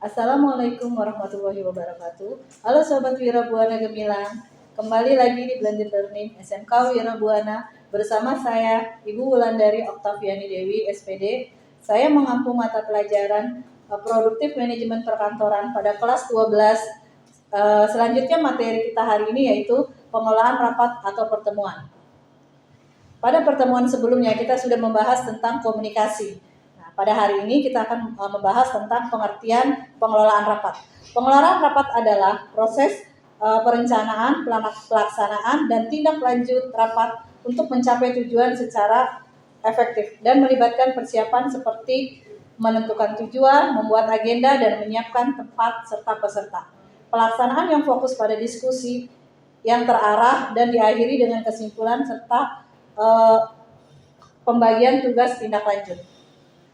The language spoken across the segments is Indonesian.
Assalamualaikum warahmatullahi wabarakatuh. Halo Sobat Wirabuana Gemilang, kembali lagi di Blended Learning SMK Wirabuana bersama saya Ibu Wulandari Oktaviani Dewi, SPD. Saya mengampu mata pelajaran Produktif Manajemen Perkantoran pada kelas 12. Selanjutnya materi kita hari ini yaitu pengolahan rapat atau pertemuan. Pada pertemuan sebelumnya kita sudah membahas tentang komunikasi. Pada hari ini kita akan membahas tentang pengertian pengelolaan rapat. Pengelolaan rapat adalah proses perencanaan, pelaksanaan, dan tindak lanjut rapat untuk mencapai tujuan secara efektif dan melibatkan persiapan seperti menentukan tujuan, membuat agenda, dan menyiapkan tempat serta peserta. Pelaksanaan yang fokus pada diskusi yang terarah dan diakhiri dengan kesimpulan serta pembagian tugas tindak lanjut.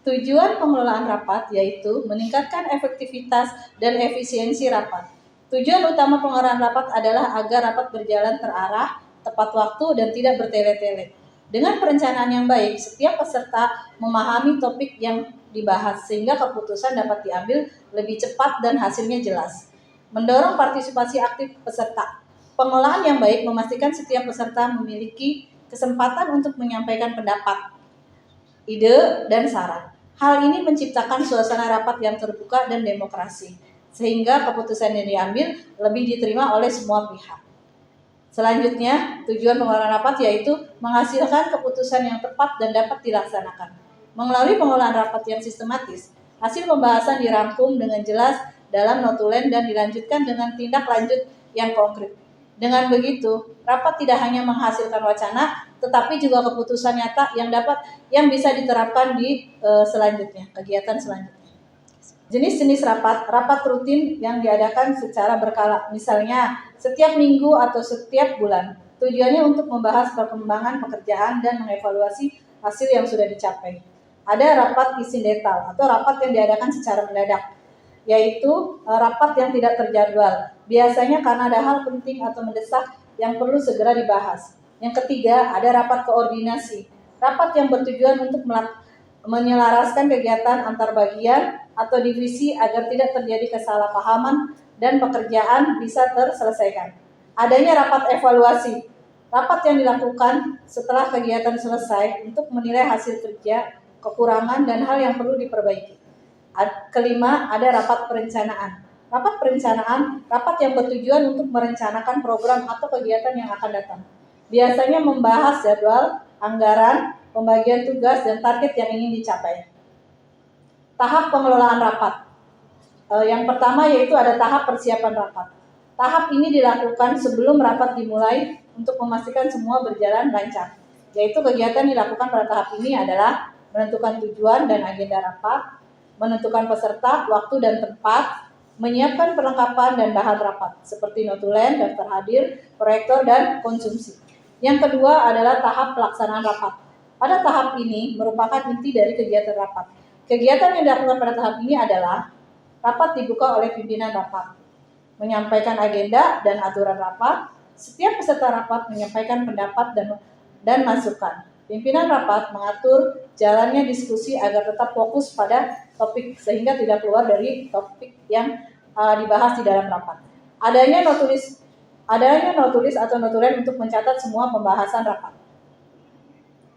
Tujuan pengelolaan rapat yaitu meningkatkan efektivitas dan efisiensi rapat. Tujuan utama pengelolaan rapat adalah agar rapat berjalan terarah, tepat waktu, dan tidak bertele-tele. Dengan perencanaan yang baik, setiap peserta memahami topik yang dibahas sehingga keputusan dapat diambil lebih cepat dan hasilnya jelas. Mendorong partisipasi aktif peserta. Pengelolaan yang baik memastikan setiap peserta memiliki kesempatan untuk menyampaikan pendapat, ide, dan saran. Hal ini menciptakan suasana rapat yang terbuka dan demokrasi, sehingga keputusan yang diambil lebih diterima oleh semua pihak. Selanjutnya, tujuan pengelolaan rapat yaitu menghasilkan keputusan yang tepat dan dapat dilaksanakan. Melalui pengelolaan rapat yang sistematis, hasil pembahasan dirangkum dengan jelas dalam notulen dan dilanjutkan dengan tindak lanjut yang konkret. Dengan begitu, rapat tidak hanya menghasilkan wacana, tetapi juga keputusan nyata yang bisa diterapkan di kegiatan selanjutnya. Jenis-jenis rapat rutin yang diadakan secara berkala, misalnya setiap minggu atau setiap bulan. Tujuannya untuk membahas perkembangan pekerjaan dan mengevaluasi hasil yang sudah dicapai. Ada rapat insidental atau rapat yang diadakan secara mendadak, yaitu rapat yang tidak terjadwal. Biasanya karena ada hal penting atau mendesak yang perlu segera dibahas. Yang ketiga, ada rapat koordinasi. Rapat yang bertujuan untuk menyelaraskan kegiatan antar bagian atau divisi agar tidak terjadi kesalahpahaman dan pekerjaan bisa terselesaikan. Adanya rapat evaluasi. Rapat yang dilakukan setelah kegiatan selesai untuk menilai hasil kerja, kekurangan, dan hal yang perlu diperbaiki. Kelima, ada rapat perencanaan. Rapat perencanaan, rapat yang bertujuan untuk merencanakan program atau kegiatan yang akan datang. Biasanya membahas jadwal, anggaran, pembagian tugas, dan target yang ingin dicapai. Tahap pengelolaan rapat. Yang pertama yaitu ada tahap persiapan rapat. Tahap ini dilakukan sebelum rapat dimulai untuk memastikan semua berjalan lancar. Yaitu kegiatan dilakukan pada tahap ini adalah menentukan tujuan dan agenda rapat, menentukan peserta, waktu dan tempat, menyiapkan perlengkapan dan bahan rapat seperti notulen, daftar hadir, proyektor, dan konsumsi. Yang kedua adalah tahap pelaksanaan rapat. Pada tahap ini merupakan inti dari kegiatan rapat. Kegiatan yang dilakukan pada tahap ini adalah rapat dibuka oleh pimpinan rapat, menyampaikan agenda dan aturan rapat. Setiap peserta rapat menyampaikan pendapat dan masukan. Pimpinan rapat mengatur jalannya diskusi agar tetap fokus pada topik sehingga tidak keluar dari topik yang dibahas di dalam rapat. Adanya notulis atau notulen untuk mencatat semua pembahasan rapat.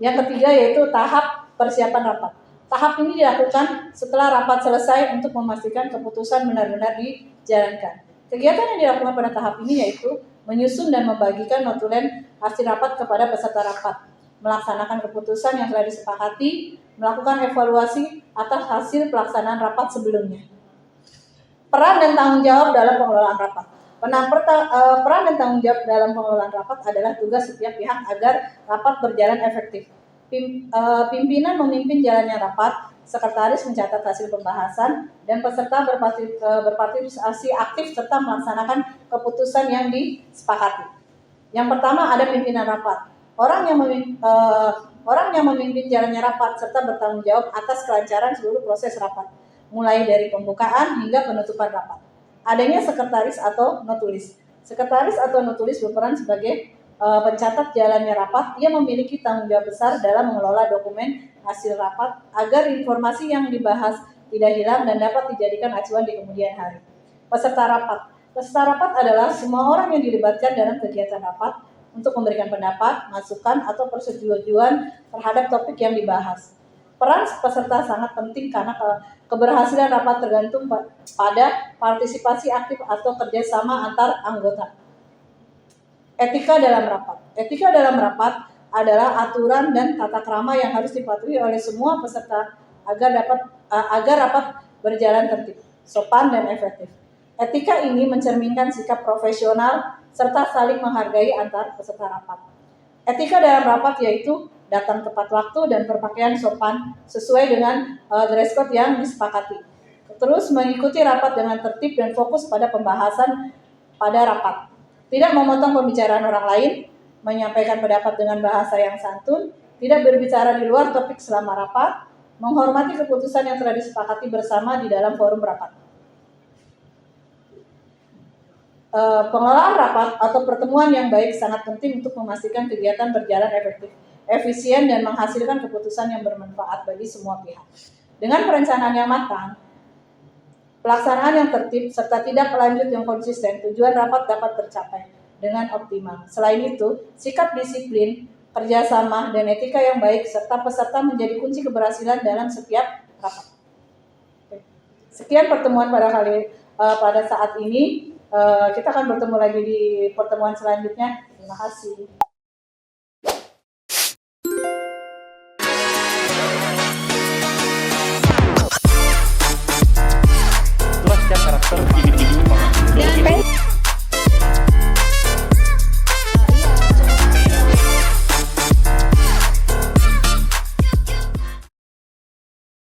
Yang ketiga yaitu tahap persiapan rapat. Tahap ini dilakukan setelah rapat selesai untuk memastikan keputusan benar-benar dijalankan. Kegiatan yang dilakukan pada tahap ini yaitu menyusun dan membagikan notulen hasil rapat kepada peserta rapat, melaksanakan keputusan yang telah disepakati, melakukan evaluasi atas hasil pelaksanaan rapat sebelumnya. Peran dan tanggung jawab dalam pengelolaan rapat. Peran dan tanggung jawab dalam pengelolaan rapat adalah tugas setiap pihak agar rapat berjalan efektif. Pimpinan memimpin jalannya rapat, sekretaris mencatat hasil pembahasan, dan peserta berpartisipasi aktif serta melaksanakan keputusan yang disepakati. Yang pertama ada pimpinan rapat. Orang yang memimpin jalannya rapat serta bertanggung jawab atas kelancaran seluruh proses rapat, mulai dari pembukaan hingga penutupan rapat. Adanya sekretaris atau notulis. Sekretaris atau notulis berperan sebagai pencatat jalannya rapat. Ia memiliki tanggung jawab besar dalam mengelola dokumen hasil rapat agar informasi yang dibahas tidak hilang, dan dapat dijadikan acuan di kemudian hari. Peserta rapat. Peserta rapat adalah semua orang yang dilibatkan dalam kegiatan rapat untuk memberikan pendapat, masukan, atau persetujuan terhadap topik yang dibahas. Peran peserta sangat penting karena keberhasilan rapat tergantung pada partisipasi aktif atau kerjasama antar anggota. Etika dalam rapat. Etika dalam rapat adalah aturan dan tata krama yang harus dipatuhi oleh semua peserta agar rapat berjalan tertib, sopan, dan efektif. Etika ini mencerminkan sikap profesional serta saling menghargai antar peserta rapat. Etika dalam rapat yaitu datang tepat waktu dan berpakaian sopan sesuai dengan dress code yang disepakati. Terus mengikuti rapat dengan tertib dan fokus pada pembahasan pada rapat. Tidak memotong pembicaraan orang lain, menyampaikan pendapat dengan bahasa yang santun, tidak berbicara di luar topik selama rapat, menghormati keputusan yang telah disepakati bersama di dalam forum rapat. Pengelolaan rapat atau pertemuan yang baik sangat penting untuk memastikan kegiatan berjalan efektif, efisien, dan menghasilkan keputusan yang bermanfaat bagi semua pihak. Dengan perencanaan yang matang, pelaksanaan yang tertib, serta tindak lanjut yang konsisten, tujuan rapat dapat tercapai dengan optimal. Selain itu, sikap disiplin, kerjasama, dan etika yang baik serta peserta menjadi kunci keberhasilan dalam setiap rapat. Sekian pertemuan pada saat ini. Kita akan bertemu lagi di pertemuan selanjutnya. Terima kasih.